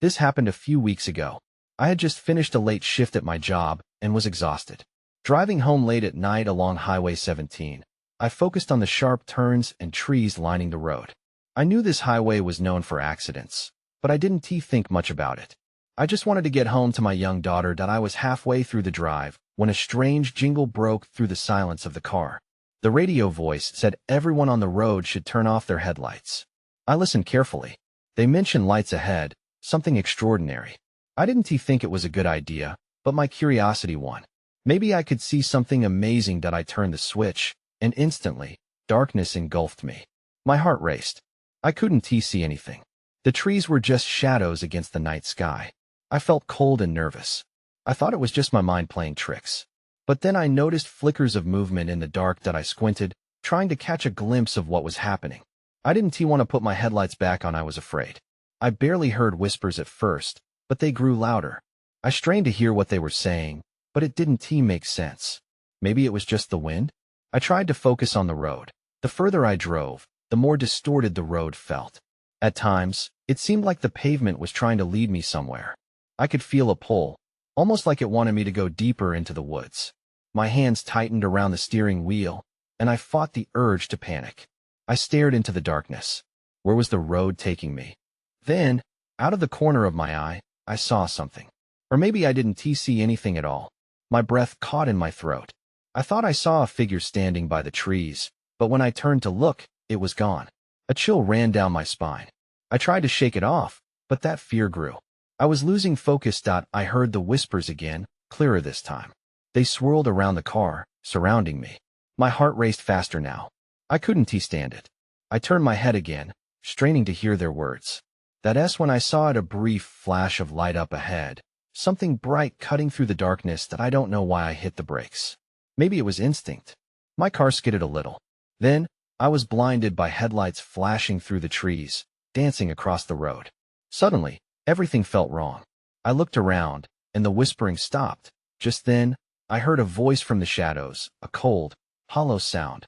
This happened a few weeks ago. I had just finished a late shift at my job and was exhausted. Driving home late at night along Highway 17, I focused on the sharp turns and trees lining the road. I knew this highway was known for accidents, but I didn't think much about it. I just wanted to get home to my young daughter. I was halfway through the drive when a strange jingle broke through the silence of the car. The radio voice said everyone on the road should turn off their headlights. I listened carefully. They mentioned lights ahead, something extraordinary. I didn't think it was a good idea, but my curiosity won. Maybe I could see something amazing. I turned the switch, and instantly, darkness engulfed me. My heart raced. I couldn't see anything. The trees were just shadows against the night sky. I felt cold and nervous. I thought it was just my mind playing tricks. But then I noticed flickers of movement in the dark. I squinted, trying to catch a glimpse of what was happening. I didn't want to put my headlights back on. I was afraid. I barely heard whispers at first, but they grew louder. I strained to hear what they were saying, but it didn't make sense. Maybe it was just the wind? I tried to focus on the road. The further I drove, the more distorted the road felt. At times, it seemed like the pavement was trying to lead me somewhere. I could feel a pull, almost like it wanted me to go deeper into the woods. My hands tightened around the steering wheel, and I fought the urge to panic. I stared into the darkness. Where was the road taking me? Then, out of the corner of my eye, I saw something. Or maybe I didn't see anything at all. My breath caught in my throat. I thought I saw a figure standing by the trees, but when I turned to look, it was gone. A chill ran down my spine. I tried to shake it off, but that fear grew. I was losing focus. I heard the whispers again, clearer this time. They swirled around the car, surrounding me. My heart raced faster now. I couldn't stand it. I turned my head again, straining to hear their words. That's when I saw a brief flash of light up ahead, something bright cutting through the darkness. I don't know why I hit the brakes. Maybe it was instinct. My car skidded a little. Then, I was blinded by headlights flashing through the trees, dancing across the road. Suddenly, everything felt wrong. I looked around, and the whispering stopped. Just then, I heard a voice from the shadows, a cold, hollow sound.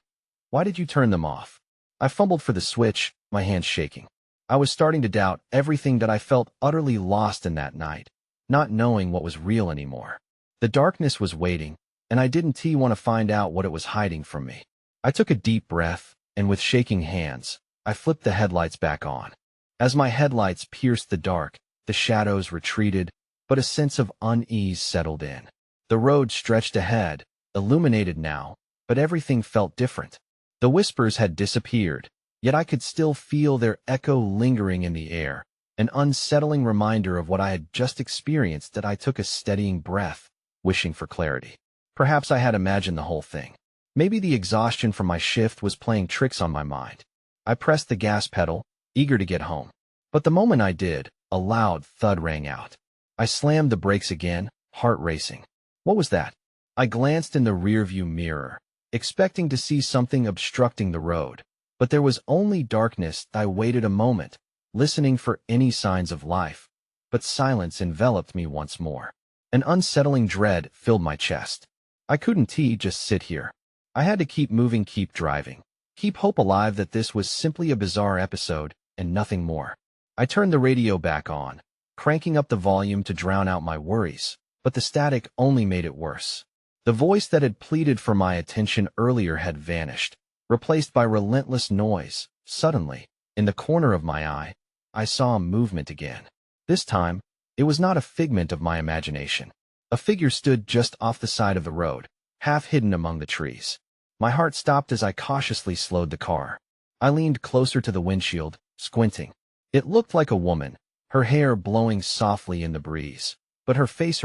Why did you turn them off? I fumbled for the switch, my hands shaking. I was starting to doubt everything. I felt utterly lost in that night, not knowing what was real anymore. The darkness was waiting, and I didn't want to find out what it was hiding from me. I took a deep breath, and with shaking hands, I flipped the headlights back on. As my headlights pierced the dark, the shadows retreated, but a sense of unease settled in. The road stretched ahead, illuminated now, but everything felt different. The whispers had disappeared, yet I could still feel their echo lingering in the air, an unsettling reminder of what I had just experienced. I took a steadying breath, wishing for clarity. Perhaps I had imagined the whole thing. Maybe the exhaustion from my shift was playing tricks on my mind. I pressed the gas pedal, eager to get home. But the moment I did, a loud thud rang out. I slammed the brakes again, heart racing. What was that? I glanced in the rearview mirror, expecting to see something obstructing the road. But there was only darkness. I waited a moment, listening for any signs of life. But silence enveloped me once more. An unsettling dread filled my chest. I couldn't just sit here. I had to keep moving, keep driving, keep hope alive that this was simply a bizarre episode and nothing more. I turned the radio back on, cranking up the volume to drown out my worries, but the static only made it worse. The voice that had pleaded for my attention earlier had vanished, replaced by relentless noise. Suddenly, in the corner of my eye, I saw movement again. This time, it was not a figment of my imagination. A figure stood just off the side of the road, half hidden among the trees. My heart stopped as I cautiously slowed the car. I leaned closer to the windshield, squinting. It looked like a woman, her hair blowing softly in the breeze, but her face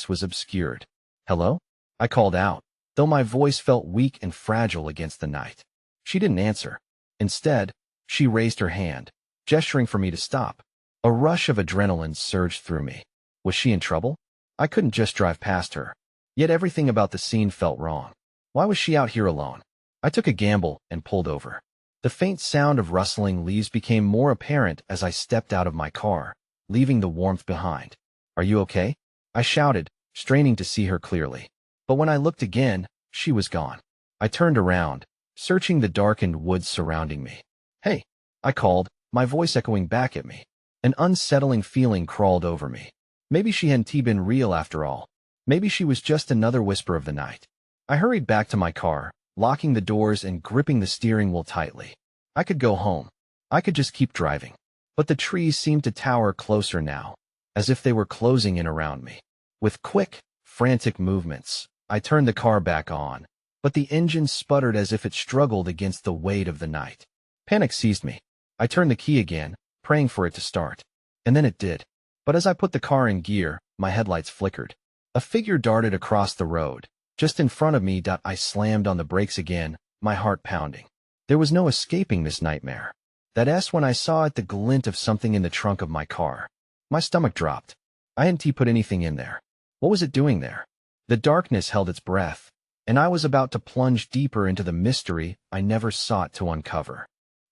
was obscured. "Hello?" I called out, though my voice felt weak and fragile against the night. She didn't answer. Instead, she raised her hand, gesturing for me to stop. A rush of adrenaline surged through me. Was she in trouble? I couldn't just drive past her. Yet everything about the scene felt wrong. Why was she out here alone? I took a gamble and pulled over. The faint sound of rustling leaves became more apparent as I stepped out of my car, leaving the warmth behind. "Are you okay?" I shouted, straining to see her clearly. But when I looked again, she was gone. I turned around, searching the darkened woods surrounding me. "Hey," I called, my voice echoing back at me. An unsettling feeling crawled over me. Maybe she hadn't been real after all. Maybe she was just another whisper of the night. I hurried back to my car, locking the doors and gripping the steering wheel tightly. I could go home. I could just keep driving. But the trees seemed to tower closer now, as if they were closing in around me. With quick, frantic movements, I turned the car back on, but the engine sputtered as if it struggled against the weight of the night. Panic seized me. I turned the key again, praying for it to start. And then it did. But as I put the car in gear, my headlights flickered. A figure darted across the road. Just in front of me, I slammed on the brakes again, my heart pounding. There was no escaping this nightmare. That S when I saw it, the glint of something in the trunk of my car. My stomach dropped. I hadn't put anything in there. What was it doing there? The darkness held its breath, and I was about to plunge deeper into the mystery I never sought to uncover.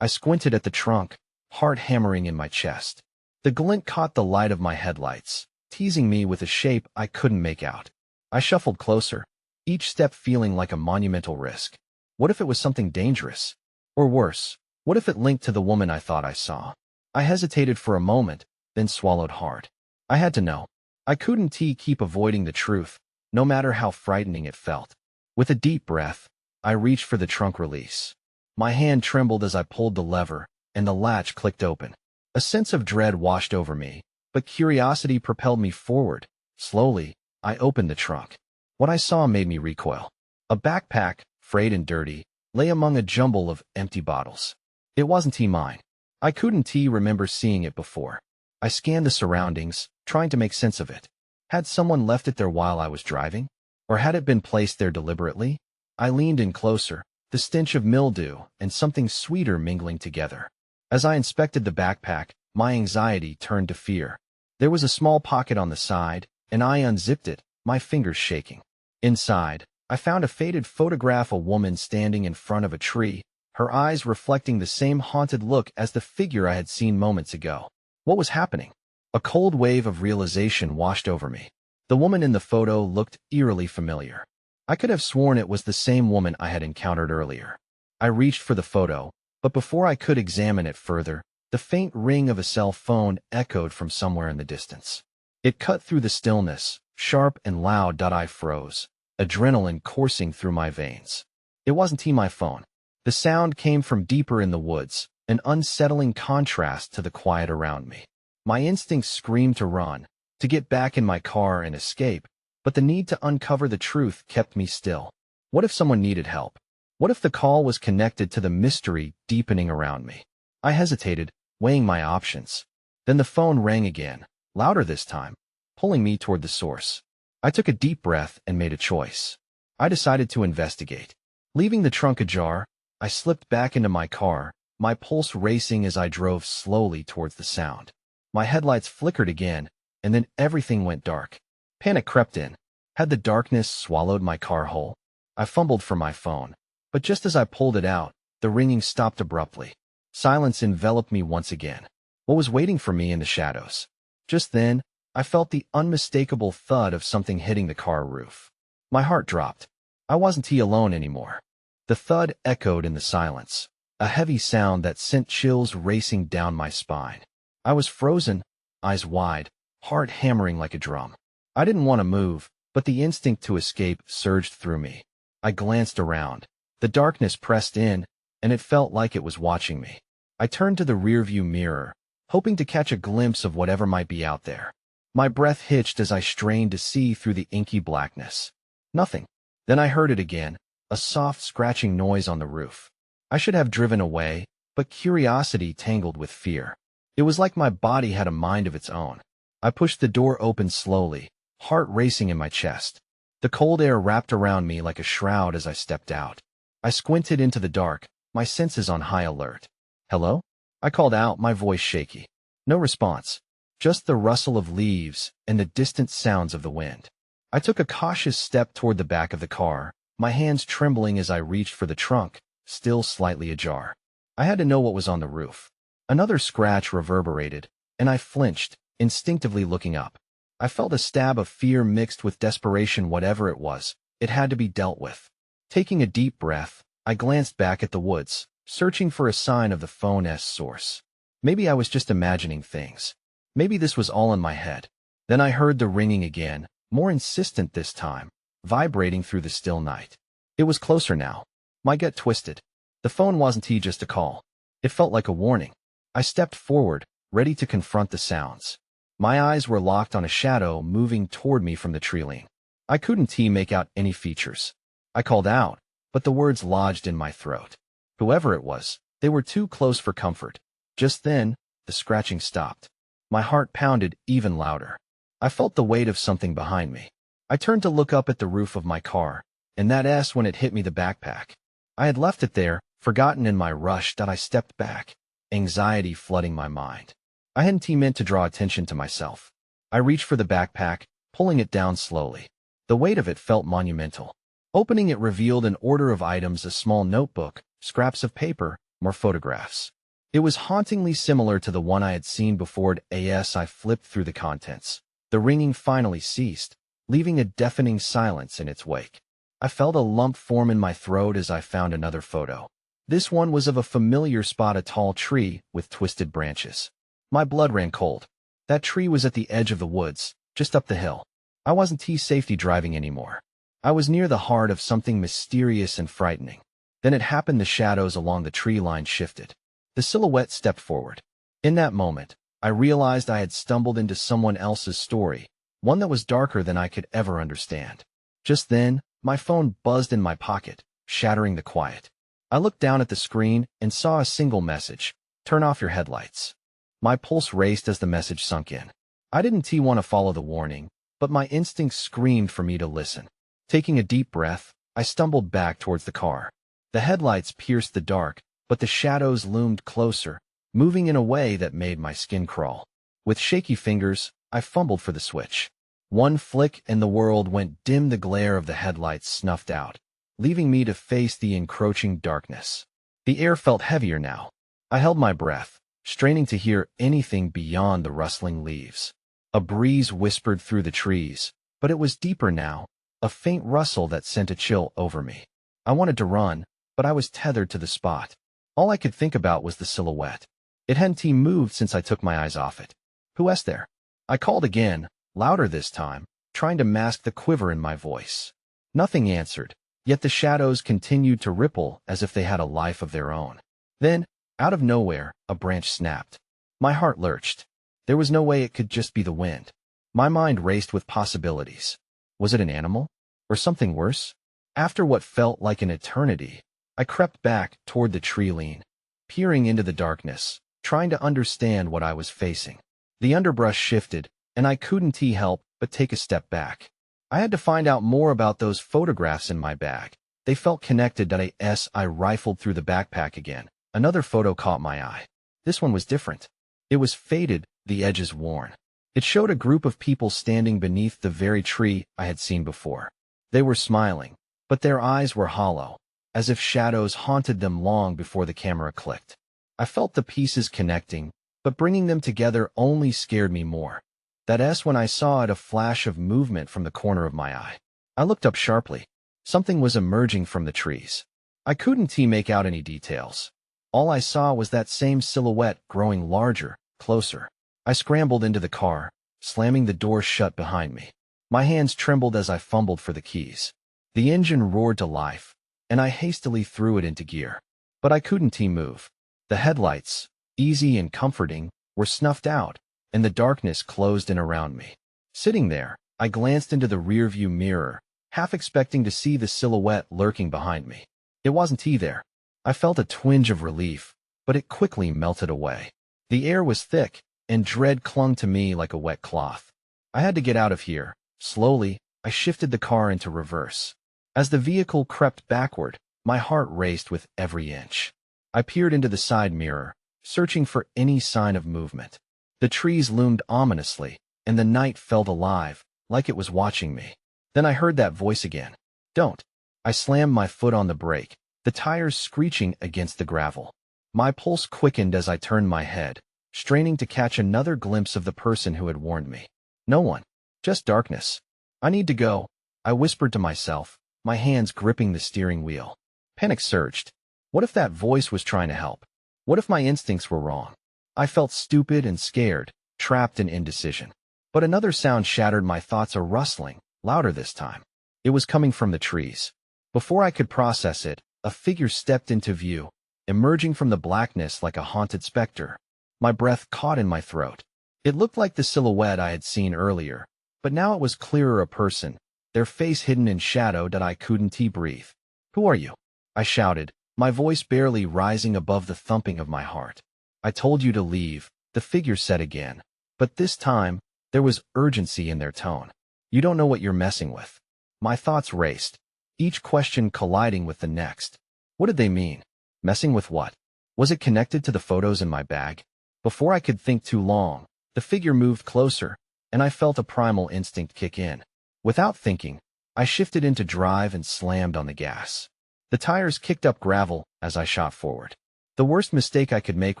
I squinted at the trunk, heart hammering in my chest. The glint caught the light of my headlights, teasing me with a shape I couldn't make out. I shuffled closer, each step feeling like a monumental risk. What if it was something dangerous? Or worse, what if it linked to the woman I thought I saw? I hesitated for a moment, then swallowed hard. I had to know. I couldn't keep avoiding the truth, no matter how frightening it felt. With a deep breath, I reached for the trunk release. My hand trembled as I pulled the lever, and the latch clicked open. A sense of dread washed over me, but curiosity propelled me forward. Slowly, I opened the trunk. What I saw made me recoil. A backpack, frayed and dirty, lay among a jumble of empty bottles. It wasn't mine. I couldn't remember seeing it before. I scanned the surroundings, trying to make sense of it. Had someone left it there while I was driving? Or had it been placed there deliberately? I leaned in closer, the stench of mildew and something sweeter mingling together. As I inspected the backpack, my anxiety turned to fear. There was a small pocket on the side, and I unzipped it, my fingers shaking. Inside, I found a faded photograph of a woman standing in front of a tree, her eyes reflecting the same haunted look as the figure I had seen moments ago. What was happening? A cold wave of realization washed over me. The woman in the photo looked eerily familiar. I could have sworn it was the same woman I had encountered earlier. I reached for the photo, but before I could examine it further, the faint ring of a cell phone echoed from somewhere in the distance. It cut through the stillness, sharp and loud. I froze, adrenaline coursing through my veins. It wasn't my phone. The sound came from deeper in the woods, an unsettling contrast to the quiet around me. My instincts screamed to run, to get back in my car and escape, but the need to uncover the truth kept me still. What if someone needed help? What if the call was connected to the mystery deepening around me? I hesitated, weighing my options. Then the phone rang again, louder this time, pulling me toward the source. I took a deep breath and made a choice. I decided to investigate. Leaving the trunk ajar, I slipped back into my car, my pulse racing as I drove slowly towards the sound. My headlights flickered again, and then everything went dark. Panic crept in. Had the darkness swallowed my car whole? I fumbled for my phone, but just as I pulled it out, the ringing stopped abruptly. Silence enveloped me once again. What was waiting for me in the shadows? Just then, I felt the unmistakable thud of something hitting the car roof. My heart dropped. I wasn't alone anymore. The thud echoed in the silence, a heavy sound that sent chills racing down my spine. I was frozen, eyes wide, heart hammering like a drum. I didn't want to move, but the instinct to escape surged through me. I glanced around. The darkness pressed in, and it felt like it was watching me. I turned to the rearview mirror, hoping to catch a glimpse of whatever might be out there. My breath hitched as I strained to see through the inky blackness. Nothing. Then I heard it again, a soft scratching noise on the roof. I should have driven away, but curiosity tangled with fear. It was like my body had a mind of its own. I pushed the door open slowly, heart racing in my chest. The cold air wrapped around me like a shroud as I stepped out. I squinted into the dark, my senses on high alert. "Hello?" I called out, my voice shaky. No response, just the rustle of leaves and the distant sounds of the wind. I took a cautious step toward the back of the car, my hands trembling as I reached for the trunk, still slightly ajar. I had to know what was on the roof. Another scratch reverberated, and I flinched, instinctively looking up. I felt a stab of fear mixed with desperation. Whatever it was, it had to be dealt with. Taking a deep breath, I glanced back at the woods, searching for a sign of the phone's source. Maybe I was just imagining things. Maybe this was all in my head. Then I heard the ringing again, more insistent this time, vibrating through the still night. It was closer now. My gut twisted. The phone wasn't just a call. It felt like a warning. I stepped forward, ready to confront the sounds. My eyes were locked on a shadow moving toward me from the tree line. I couldn't make out any features. I called out, but the words lodged in my throat. Whoever it was, they were too close for comfort. Just then, the scratching stopped. My heart pounded even louder. I felt the weight of something behind me. I turned to look up at the roof of my car, and when it hit me the backpack. I had left it there, forgotten in my rush that I stepped back, anxiety flooding my mind. I hadn't meant to draw attention to myself. I reached for the backpack, pulling it down slowly. The weight of it felt monumental. Opening it revealed an order of items: a small notebook, scraps of paper, more photographs. It was hauntingly similar to the one I had seen before. As I flipped through the contents, the ringing finally ceased, leaving a deafening silence in its wake. I felt a lump form in my throat as I found another photo. This one was of a familiar spot: a tall tree with twisted branches. My blood ran cold. That tree was at the edge of the woods, just up the hill. I wasn't safety driving anymore. I was near the heart of something mysterious and frightening. Then it happened. The shadows along the tree line shifted. The silhouette stepped forward. In that moment, I realized I had stumbled into someone else's story, one that was darker than I could ever understand. Just then, my phone buzzed in my pocket, shattering the quiet. I looked down at the screen and saw a single message: "Turn off your headlights." My pulse raced as the message sunk in. I didn't want to follow the warning, but my instincts screamed for me to listen. Taking a deep breath, I stumbled back towards the car. The headlights pierced the dark, but the shadows loomed closer, moving in a way that made my skin crawl. With shaky fingers, I fumbled for the switch. One flick and the world went dim. The glare of the headlights snuffed out, leaving me to face the encroaching darkness. The air felt heavier now. I held my breath, straining to hear anything beyond the rustling leaves. A breeze whispered through the trees, but it was deeper now, a faint rustle that sent a chill over me. I wanted to run, but I was tethered to the spot. All I could think about was the silhouette. It hadn't moved since I took my eyes off it. "Who's there?" I called again, louder this time, trying to mask the quiver in my voice. Nothing answered, yet the shadows continued to ripple as if they had a life of their own. Then, out of nowhere, a branch snapped. My heart lurched. There was no way it could just be the wind. My mind raced with possibilities. Was it an animal? Or something worse? After what felt like an eternity, I crept back toward the tree line, peering into the darkness, trying to understand what I was facing. The underbrush shifted, and I couldn't help but take a step back. I had to find out more about those photographs in my bag. They felt connected. I rifled through the backpack again. Another photo caught my eye. This one was different. It was faded, the edges worn. It showed a group of people standing beneath the very tree I had seen before. They were smiling, but their eyes were hollow, as if shadows haunted them long before the camera clicked. I felt the pieces connecting, but bringing them together only scared me more. When I saw it, a flash of movement from the corner of my eye. I looked up sharply. Something was emerging from the trees. I couldn't make out any details. All I saw was that same silhouette growing larger, closer. I scrambled into the car, slamming the door shut behind me. My hands trembled as I fumbled for the keys. The engine roared to life, and I hastily threw it into gear. But I couldn't move. The headlights, easy and comforting, were snuffed out, and the darkness closed in around me. Sitting there, I glanced into the rearview mirror, half expecting to see the silhouette lurking behind me. It wasn't there. I felt a twinge of relief, but it quickly melted away. The air was thick, and dread clung to me like a wet cloth. I had to get out of here. Slowly, I shifted the car into reverse. As the vehicle crept backward, my heart raced with every inch. I peered into the side mirror, searching for any sign of movement. The trees loomed ominously, and the night felt alive, like it was watching me. Then I heard that voice again. "Don't." I slammed my foot on the brake, the tires screeching against the gravel. My pulse quickened as I turned my head, straining to catch another glimpse of the person who had warned me. No one. Just darkness. "I need to go," I whispered to myself, my hands gripping the steering wheel. Panic surged. What if that voice was trying to help? What if my instincts were wrong? I felt stupid and scared, trapped in indecision. But another sound shattered my thoughts, a rustling, louder this time. It was coming from the trees. Before I could process it, a figure stepped into view, emerging from the blackness like a haunted specter. My breath caught in my throat. It looked like the silhouette I had seen earlier, but now it was clearer, a person, their face hidden in shadow that I couldn't breathe. "Who are you?" I shouted, my voice barely rising above the thumping of my heart. "I told you to leave," the figure said again, but this time, there was urgency in their tone. "You don't know what you're messing with." My thoughts raced, each question colliding with the next. What did they mean? Messing with what? Was it connected to the photos in my bag? Before I could think too long, the figure moved closer, and I felt a primal instinct kick in. Without thinking, I shifted into drive and slammed on the gas. The tires kicked up gravel as I shot forward. The worst mistake I could make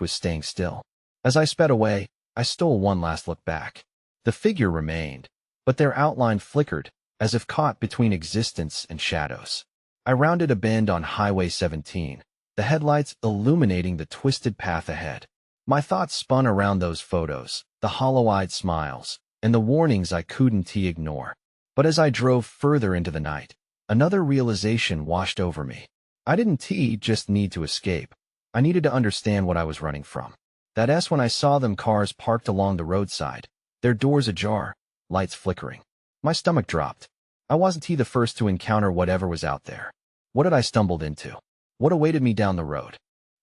was staying still. As I sped away, I stole one last look back. The figure remained, but their outline flickered, as if caught between existence and shadows. I rounded a bend on Highway 17, the headlights illuminating the twisted path ahead. My thoughts spun around those photos, the hollow-eyed smiles, and the warnings I couldn't ignore. But as I drove further into the night, another realization washed over me. I didn't just need to escape. I needed to understand what I was running from. That's when I saw them, cars parked along the roadside, their doors ajar, lights flickering. My stomach dropped. I wasn't the first to encounter whatever was out there. What had I stumbled into? What awaited me down the road?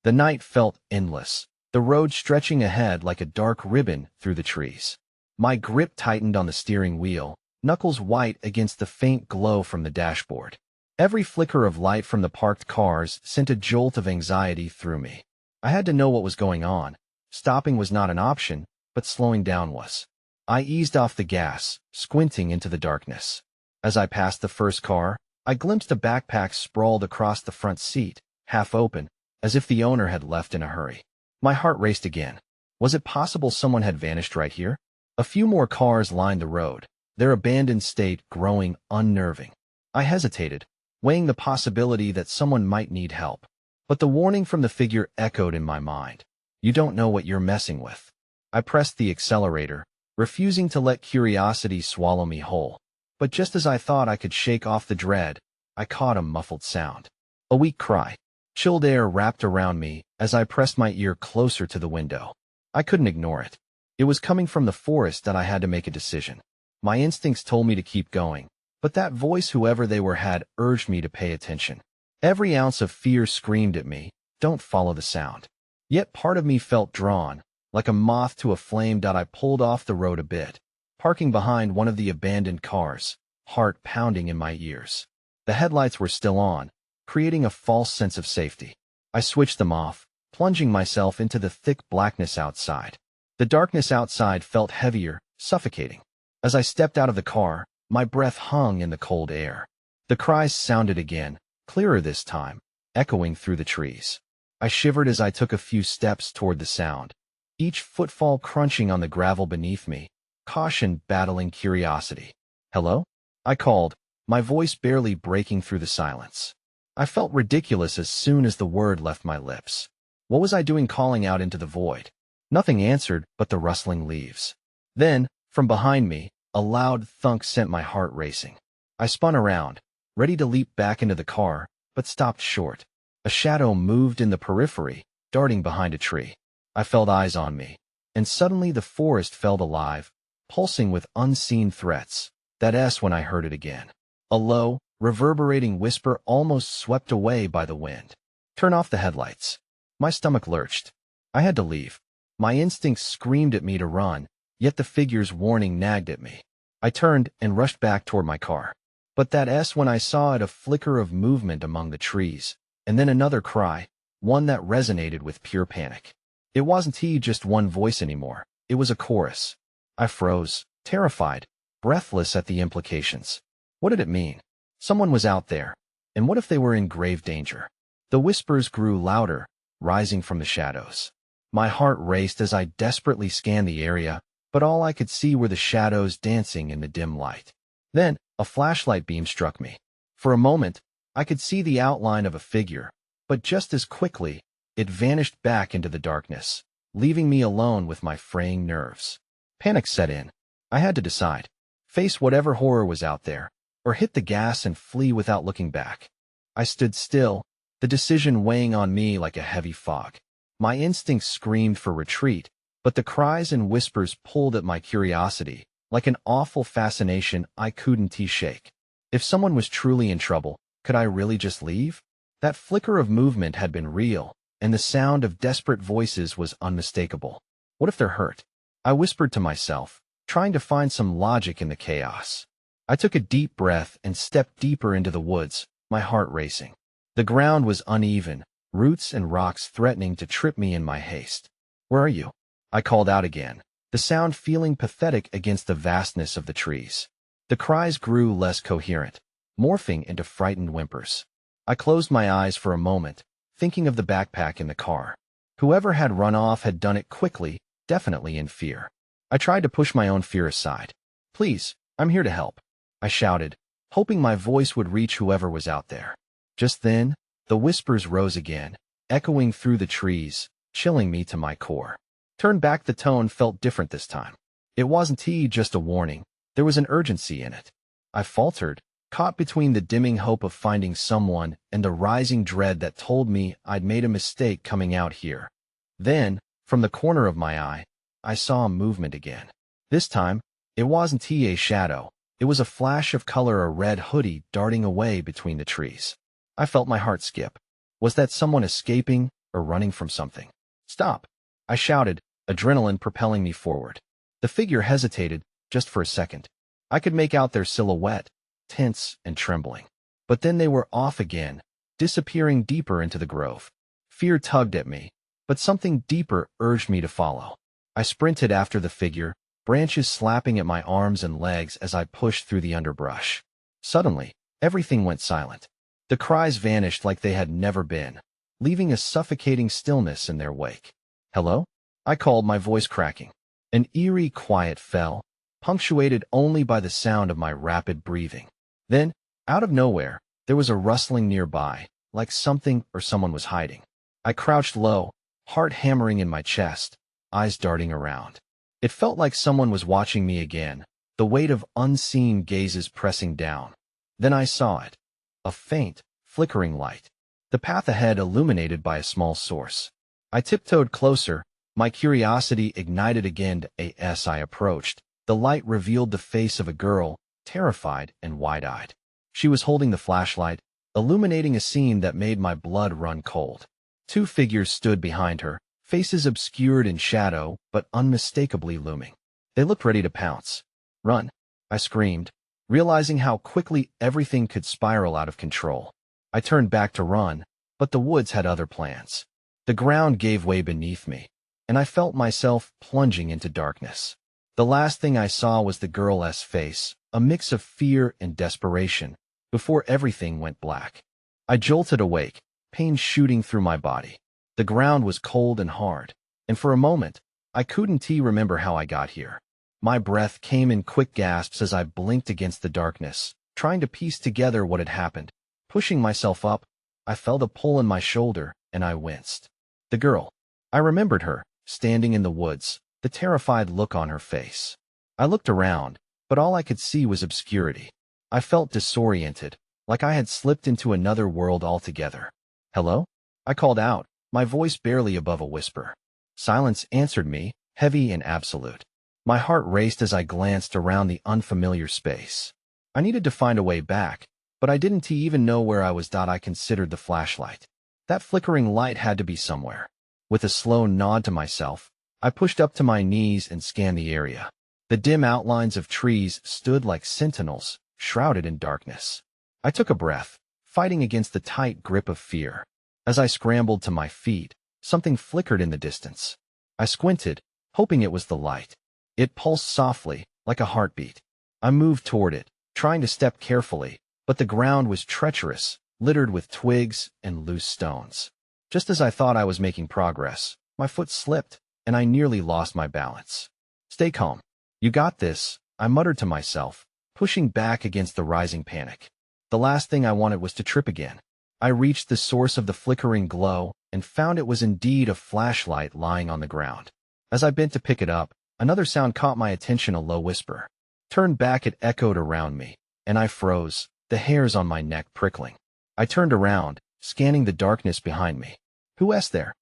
The night felt endless, the road stretching ahead like a dark ribbon through the trees. My grip tightened on the steering wheel, knuckles white against the faint glow from the dashboard. Every flicker of light from the parked cars sent a jolt of anxiety through me. I had to know what was going on. Stopping was not an option, but slowing down was. I eased off the gas, squinting into the darkness. As I passed the first car, I glimpsed a backpack sprawled across the front seat, half open, as if the owner had left in a hurry. My heart raced again. Was it possible someone had vanished right here? A few more cars lined the road, their abandoned state growing unnerving. I hesitated, weighing the possibility that someone might need help. But the warning from the figure echoed in my mind. "You don't know what you're messing with." I pressed the accelerator, refusing to let curiosity swallow me whole. But just as I thought I could shake off the dread, I caught a muffled sound. A weak cry. Chilled air wrapped around me as I pressed my ear closer to the window. I couldn't ignore it. It was coming from the forest that I had to make a decision. My instincts told me to keep going, but that voice, whoever they were, had urged me to pay attention. Every ounce of fear screamed at me, "Don't follow the sound." Yet part of me felt drawn, like a moth to a flame. I pulled off the road a bit, parking behind one of the abandoned cars, heart pounding in my ears. The headlights were still on, creating a false sense of safety. I switched them off, plunging myself into the thick blackness outside. The darkness outside felt heavier, suffocating. As I stepped out of the car, my breath hung in the cold air. The cries sounded again, clearer this time, echoing through the trees. I shivered as I took a few steps toward the sound, each footfall crunching on the gravel beneath me, caution battling curiosity. "Hello?" I called, my voice barely breaking through the silence. I felt ridiculous as soon as the word left my lips. What was I doing calling out into the void? Nothing answered but the rustling leaves. Then, from behind me, a loud thunk sent my heart racing. I spun around, ready to leap back into the car, but stopped short. A shadow moved in the periphery, darting behind a tree. I felt eyes on me, and suddenly the forest felt alive, pulsing with unseen threats. That's when I heard it again. A low, reverberating whisper almost swept away by the wind. "Turn off the headlights." My stomach lurched. I had to leave. My instincts screamed at me to run, yet the figure's warning nagged at me. I turned and rushed back toward my car. But that's when I saw a flicker of movement among the trees, and then another cry, one that resonated with pure panic. It wasn't just one voice anymore. It was a chorus. I froze, terrified, breathless at the implications. What did it mean? Someone was out there, and what if they were in grave danger? The whispers grew louder, rising from the shadows. My heart raced as I desperately scanned the area, but all I could see were the shadows dancing in the dim light. Then, a flashlight beam struck me. For a moment, I could see the outline of a figure, but just as quickly, it vanished back into the darkness. leaving me alone with my fraying nerves. Panic set in. I had to decide. Face whatever horror was out there, or hit the gas and flee without looking back. I stood still, the decision weighing on me like a heavy fog. My instincts screamed for retreat, but the cries and whispers pulled at my curiosity, like an awful fascination I couldn't shake. If someone was truly in trouble, could I really just leave? That flicker of movement had been real, and the sound of desperate voices was unmistakable. What if they're hurt? I whispered to myself, trying to find some logic in the chaos. I took a deep breath and stepped deeper into the woods, my heart racing. The ground was uneven, roots and rocks threatening to trip me in my haste. "Where are you?" I called out again, the sound feeling pathetic against the vastness of the trees. The cries grew less coherent, morphing into frightened whimpers. I closed my eyes for a moment, thinking of the backpack in the car. Whoever had run off had done it quickly, definitely in fear. I tried to push my own fear aside. "Please, I'm here to help," I shouted, hoping my voice would reach whoever was out there. Just then, the whispers rose again, echoing through the trees, chilling me to my core. Turn back. The tone felt different this time. It wasn't just a warning. There was an urgency in it. I faltered, caught between the dimming hope of finding someone and the rising dread that told me I'd made a mistake coming out here. Then, from the corner of my eye, I saw a movement again. This time, it wasn't a shadow. It was a flash of color, a red hoodie darting away between the trees. I felt my heart skip. Was that someone escaping or running from something? "Stop!" I shouted, adrenaline propelling me forward. The figure hesitated, just for a second. I could make out their silhouette, tense and trembling. But then they were off again, disappearing deeper into the grove. Fear tugged at me, but something deeper urged me to follow. I sprinted after the figure, branches slapping at my arms and legs as I pushed through the underbrush. Suddenly, everything went silent. The cries vanished like they had never been, leaving a suffocating stillness in their wake. "Hello?" I called, my voice cracking. An eerie quiet fell, punctuated only by the sound of my rapid breathing. Then, out of nowhere, there was a rustling nearby, like something or someone was hiding. I crouched low, heart hammering in my chest, eyes darting around. It felt like someone was watching me again, the weight of unseen gazes pressing down. Then I saw it. A faint, flickering light. The path ahead illuminated by a small source. I tiptoed closer, my curiosity ignited again. As I approached, the light revealed the face of a girl, terrified and wide-eyed. She was holding the flashlight, illuminating a scene that made my blood run cold. Two figures stood behind her, faces obscured in shadow but unmistakably looming. They looked ready to pounce. "Run!" I screamed, realizing how quickly everything could spiral out of control. I turned back to run, but the woods had other plans. The ground gave way beneath me, and I felt myself plunging into darkness. The last thing I saw was the girl's face, a mix of fear and desperation, before everything went black. I jolted awake, pain shooting through my body. The ground was cold and hard, and for a moment, I couldn't remember how I got here. My breath came in quick gasps as I blinked against the darkness, trying to piece together what had happened. Pushing myself up, I felt a pull in my shoulder, and I winced. The girl. I remembered her, standing in the woods, the terrified look on her face. I looked around, but all I could see was obscurity. I felt disoriented, like I had slipped into another world altogether. "Hello?" I called out, my voice barely above a whisper. Silence answered me, heavy and absolute. My heart raced as I glanced around the unfamiliar space. I needed to find a way back, but I didn't even know where I was. I considered the flashlight. That flickering light had to be somewhere. With a slow nod to myself, I pushed up to my knees and scanned the area. The dim outlines of trees stood like sentinels, shrouded in darkness. I took a breath, fighting against the tight grip of fear. As I scrambled to my feet, something flickered in the distance. I squinted, hoping it was the light. It pulsed softly, like a heartbeat. I moved toward it, trying to step carefully, but the ground was treacherous, littered with twigs and loose stones. Just as I thought I was making progress, my foot slipped, and I nearly lost my balance. "Stay calm. You got this," I muttered to myself, pushing back against the rising panic. The last thing I wanted was to trip again. I reached the source of the flickering glow and found it was indeed a flashlight lying on the ground. As I bent to pick it up, another sound caught my attention, a low whisper. Turned back, it echoed around me, and I froze, the hairs on my neck prickling. I turned around, scanning the darkness behind me. "Who is there?"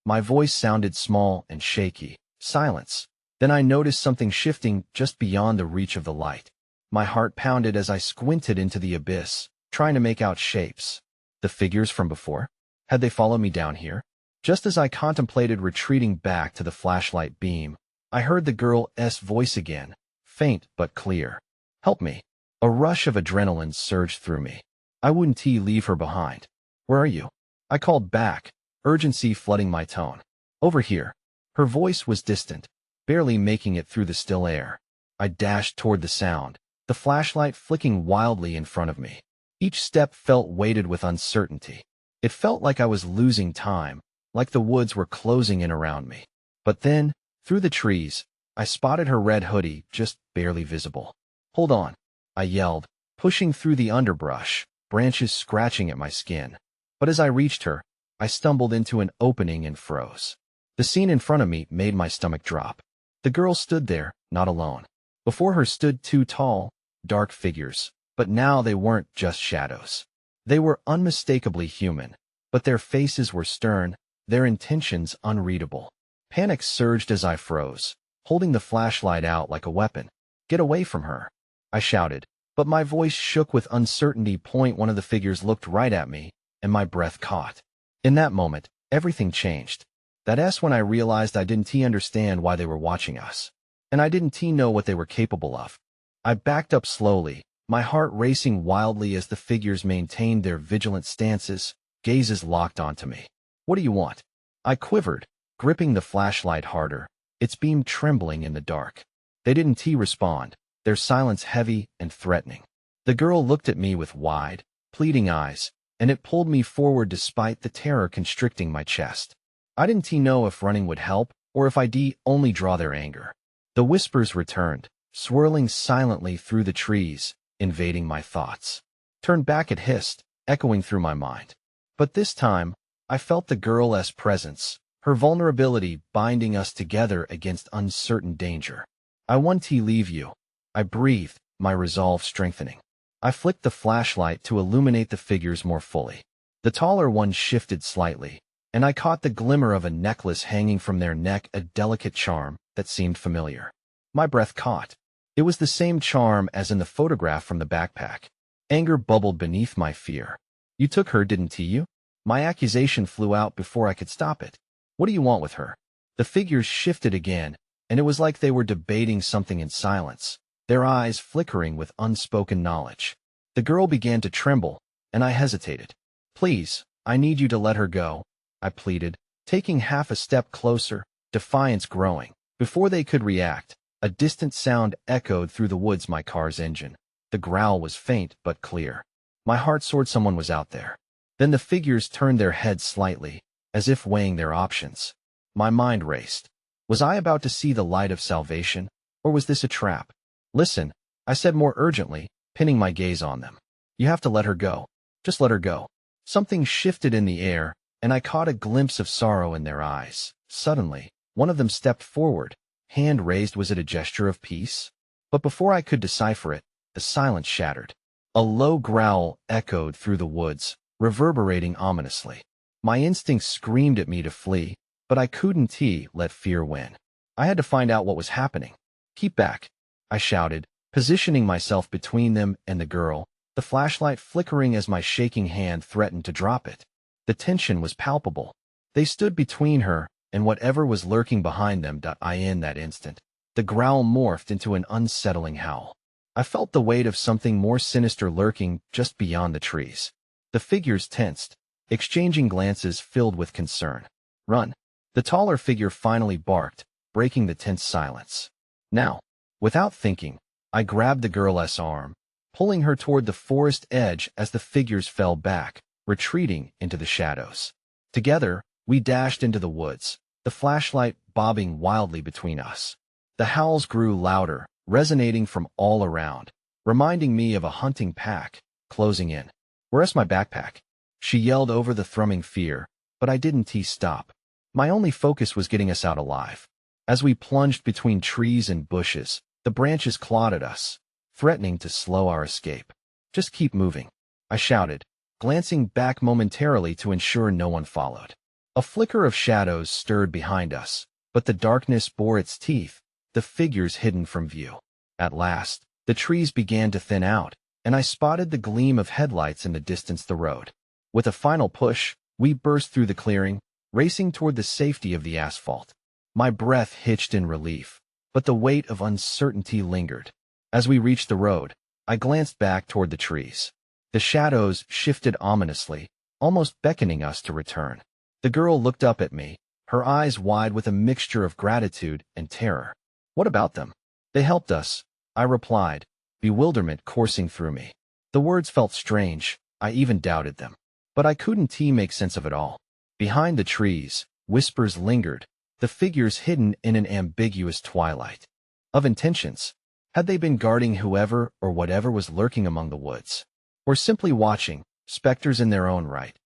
My voice sounded small and shaky. Silence. Then I noticed something shifting just beyond the reach of the light. My heart pounded as I squinted into the abyss, trying to make out shapes. The figures from before? Had they followed me down here? Just as I contemplated retreating back to the flashlight beam, I heard the girl's voice again, faint but clear. "Help me." A rush of adrenaline surged through me. I wouldn't leave her behind. "Where are you?" I called back, urgency flooding my tone. "Over here." Her voice was distant, barely making it through the still air. I dashed toward the sound, the flashlight flicking wildly in front of me. Each step felt weighted with uncertainty. It felt like I was losing time, like the woods were closing in around me. But then, through the trees, I spotted her red hoodie, just barely visible. "Hold on," I yelled, pushing through the underbrush, branches scratching at my skin. But as I reached her, I stumbled into an opening and froze. The scene in front of me made my stomach drop. The girl stood there, not alone. Before her stood two tall, dark figures, but now they weren't just shadows. They were unmistakably human, but their faces were stern, their intentions unreadable. Panic surged as I froze, holding the flashlight out like a weapon. "Get away from her," I shouted, but my voice shook with uncertainty. One of the figures looked right at me, and my breath caught. In that moment, everything changed. That's when I realized I didn't understand why they were watching us. And I didn't know what they were capable of. I backed up slowly, my heart racing wildly as the figures maintained their vigilant stances, gazes locked onto me. "What do you want?" I quivered, gripping the flashlight harder, its beam trembling in the dark. They didn't respond, their silence heavy and threatening. The girl looked at me with wide, pleading eyes, and it pulled me forward despite the terror constricting my chest. I didn't know if running would help, or if I'd only draw their anger. The whispers returned, swirling silently through the trees, invading my thoughts. "Turn back," it hissed, echoing through my mind. But this time, I felt the girl's presence, her vulnerability binding us together against uncertain danger. "I won't leave you," I breathed, my resolve strengthening. I flicked the flashlight to illuminate the figures more fully. The taller one shifted slightly, and I caught the glimmer of a necklace hanging from their neck, a delicate charm that seemed familiar. My breath caught. It was the same charm as in the photograph from the backpack. Anger bubbled beneath my fear. "You took her, didn't you?" My accusation flew out before I could stop it. "What do you want with her?" The figures shifted again, and it was like they were debating something in silence, their eyes flickering with unspoken knowledge. The girl began to tremble, and I hesitated. "Please, I need you to let her go," I pleaded, taking half a step closer, defiance growing. Before they could react, a distant sound echoed through the woods, my car's engine. The growl was faint but clear. My heart soared, someone was out there. Then the figures turned their heads slightly, as if weighing their options. My mind raced. Was I about to see the light of salvation, or was this a trap? "Listen," I said more urgently, pinning my gaze on them. "You have to let her go. Just let her go." Something shifted in the air, and I caught a glimpse of sorrow in their eyes. Suddenly, one of them stepped forward, hand raised. Was it a gesture of peace? But before I could decipher it, the silence shattered. A low growl echoed through the woods, reverberating ominously. My instincts screamed at me to flee, but I couldn't let fear win. I had to find out what was happening. "Keep back," I shouted, positioning myself between them and the girl, the flashlight flickering as my shaking hand threatened to drop it. The tension was palpable. They stood between her and whatever was lurking behind them. In that instant, the growl morphed into an unsettling howl. I felt the weight of something more sinister lurking just beyond the trees. The figures tensed, exchanging glances filled with concern. "Run!" The taller figure finally barked, breaking the tense silence. Now, without thinking, I grabbed the girl's arm, pulling her toward the forest edge as the figures fell back, retreating into the shadows. Together, we dashed into the woods, the flashlight bobbing wildly between us. The howls grew louder, resonating from all around, reminding me of a hunting pack, closing in. "Where's my backpack?" she yelled over the thrumming fear, but I didn't stop. My only focus was getting us out alive. As we plunged between trees and bushes, the branches clawed at us, threatening to slow our escape. Just keep moving, I shouted, glancing back momentarily to ensure no one followed. A flicker of shadows stirred behind us, but the darkness bore its teeth, the figures hidden from view. At last, the trees began to thin out, and I spotted the gleam of headlights in the distance the road. With a final push, we burst through the clearing, racing toward the safety of the asphalt. My breath hitched in relief, but the weight of uncertainty lingered. As we reached the road, I glanced back toward the trees. The shadows shifted ominously, almost beckoning us to return. The girl looked up at me, her eyes wide with a mixture of gratitude and terror. What about them? They helped us, I replied, bewilderment coursing through me. The words felt strange, I even doubted them. But I couldn't make sense of it all. Behind the trees, whispers lingered, the figures hidden in an ambiguous twilight. Of intentions. Had they been guarding whoever or whatever was lurking among the woods? Or simply watching, specters in their own right?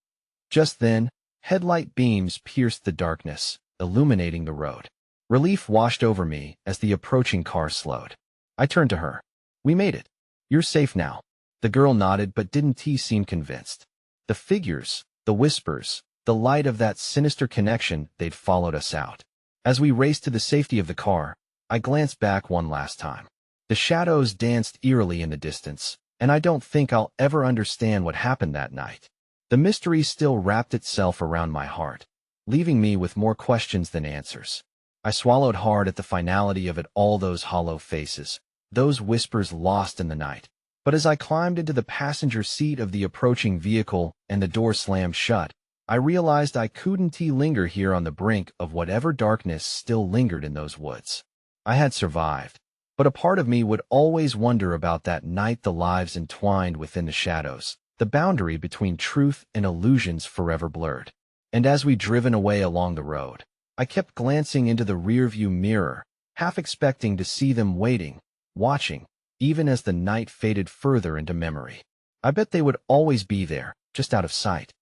Just then, headlight beams pierced the darkness, illuminating the road. Relief washed over me as the approaching car slowed. I turned to her. We made it. You're safe now. The girl nodded but didn't seem convinced. The figures, the whispers, the light of that sinister connection, they'd followed us out. As we raced to the safety of the car, I glanced back one last time. The shadows danced eerily in the distance, and I don't think I'll ever understand what happened that night. The mystery still wrapped itself around my heart, leaving me with more questions than answers. I swallowed hard at the finality of it all, those hollow faces, those whispers lost in the night. But as I climbed into the passenger seat of the approaching vehicle and the door slammed shut, I realized I couldn't linger here on the brink of whatever darkness still lingered in those woods. I had survived, but a part of me would always wonder about that night, the lives entwined within the shadows, the boundary between truth and illusions forever blurred. And as we driven away along the road, I kept glancing into the rearview mirror, half expecting to see them waiting, watching, even as the night faded further into memory. I bet they would always be there, just out of sight.